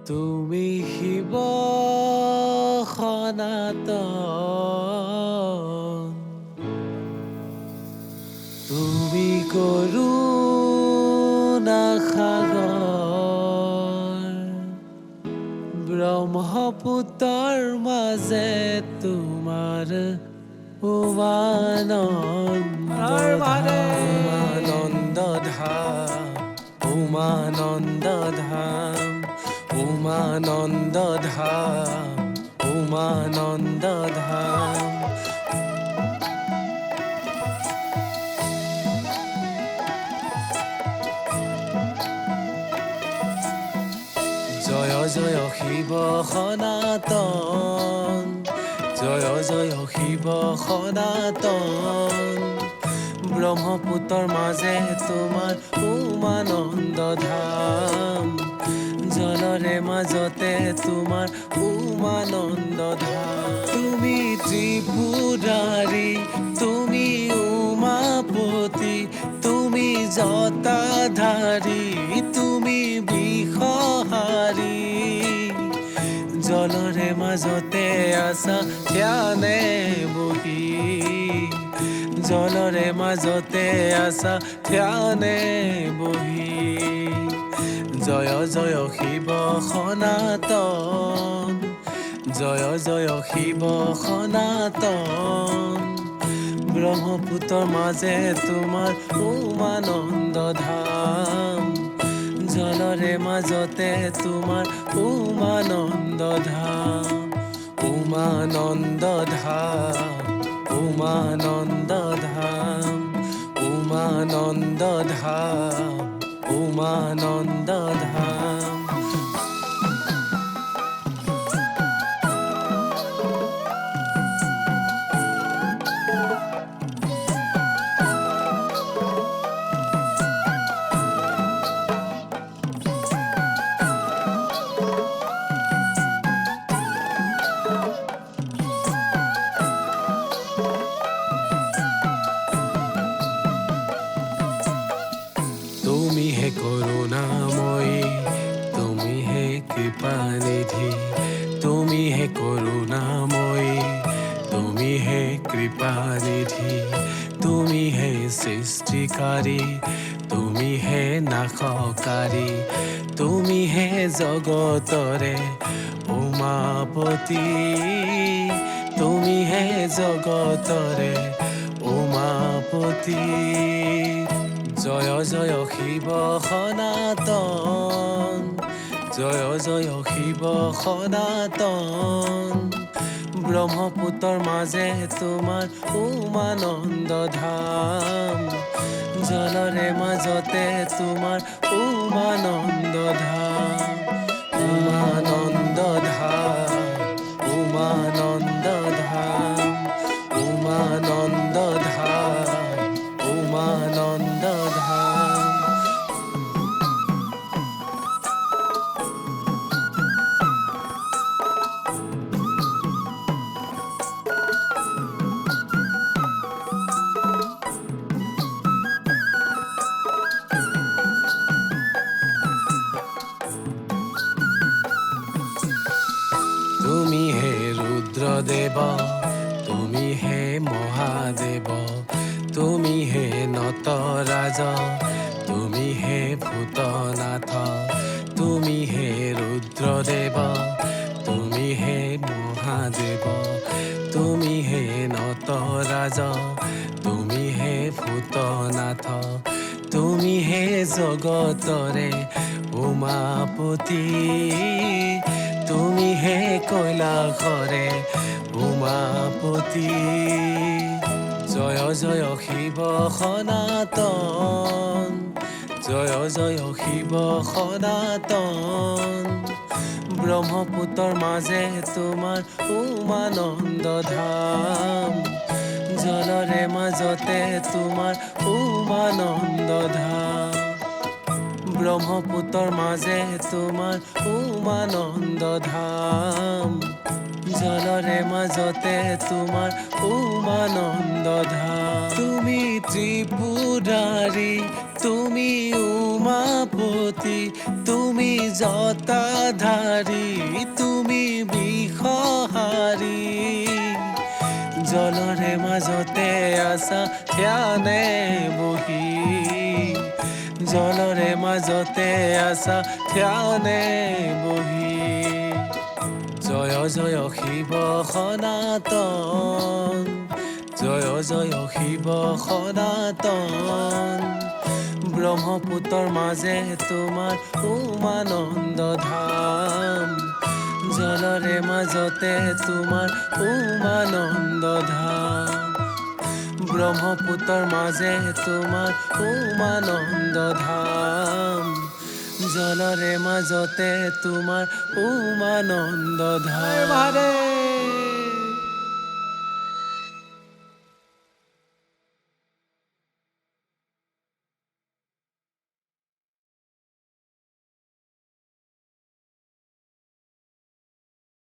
তুমি শিৱ সনাতন, তুমি কৰুণা সাগৰ, ব্ৰহ্মপুত্ৰৰ মাজে তোমাৰ উমানন্দ ধাম, উমানন্দ ধাম, উমানন্দ ধাম, উমানন্দ ধাম। জয় জয় শিৱ সনাতন, জয় জয় শিৱ সনাতন, ব্ৰহ্মপুত্ৰৰ মাজে তোমাৰ উমানন্দ ধাম, জলৰে মাজতে তোমাৰ উমানন্দ ধাম। তুমি ত্ৰিপুৰাৰী, তুমি উমাপতি, তুমি জটাধাৰী, তুমি বিষহাৰী, জলৰে মাজতে আছা ধ্যানে বহি, জলৰে মাজতে আছা ধ্যানে বহি। জয় জয় শিৱ সনাতন, জয় জয় শিৱ সনাতন, ব্ৰহ্মপুত্ৰৰ মাজে তোমাৰ উমানন্দ ধাম, জলৰে মাজতে তোমাৰ উমানন্দ ধাম, উমানন্দ ধাম, উমানন্দ ধাম, উমানন্দ ধাম, উমানন্দ ধাম। তুমি হে করুণাময়ী, তুমি হে কৃপানিধি, তুমি হে করুণাময়ী, তুমি হে কৃপানিধি, তুমি হে সৃষ্টিকাৰী, তুমি হে নাশকাৰী, তুমি হে জগতৰে উমাপতি, তুমি হে জগতৰে উমাপতি। জয় জয় শিৱ সনাতন, জয় জয় শিৱ সনাতন, ব্ৰহ্মপুত্ৰৰ মাজে তোমাৰ উমানন্দ ধাম, জলৰে মাজতে তোমাৰ উমানন্দ ধাম, উমানন্দ ধাম, উমানন্দ ধাম, উমানন্দ ধাম, উমানন্দ ধাম। তুমি হে ৰুদ্ৰদেৱ, তুমি হে মহাদেৱ, তুমি হে নটৰাজ, তুমি হে ভূতনাথ, তুমি হে ৰুদ্ৰদেৱ, তুমি হে মহাদেৱ, তুমি হে নটৰাজ, তুমি হে ভূতনাথ, তুমি হে জগতৰে উমাপতি, তুমি হে কৈলাসৰে উমাপতি। জয় জয় শিৱ সনাতন, জয় জয় শিৱ সনাতন, ব্ৰহ্মপুত্ৰৰ মাজে তোমাৰ উমানন্দ ধাম, জলৰে মাজতে তোমাৰ উমানন্দ ধাম, ব্ৰহ্মপুত্ৰৰ মাজে তোমাৰ উমানন্দ ধাম, জলৰে মাজতে তোমাৰ উমানন্দ ধাম। তুমি ত্ৰিপুৰাৰী, তুমি উমাপতি, তুমি জটাধাৰী, তুমি বিষহাৰী। জলৰে মাজতে আছা ধ্যানে বহি, জলৰে মাজতে আছা ধ্যানে বহি। জয় জয় শিৱ সনাতন, জয় জয় শিৱ সনাতন। ব্ৰহ্মপুত্ৰৰ মাজে তোমাৰ উমানন্দ ধাম, জলৰে মাজতে তোমাৰ উমানন্দ ধাম। ব্ৰহ্মপুত্ৰৰ মাজে তোমাৰ উমানন্দ ধাম, জলৰে মাজতে তোমাৰ উমানন্দ ধাম।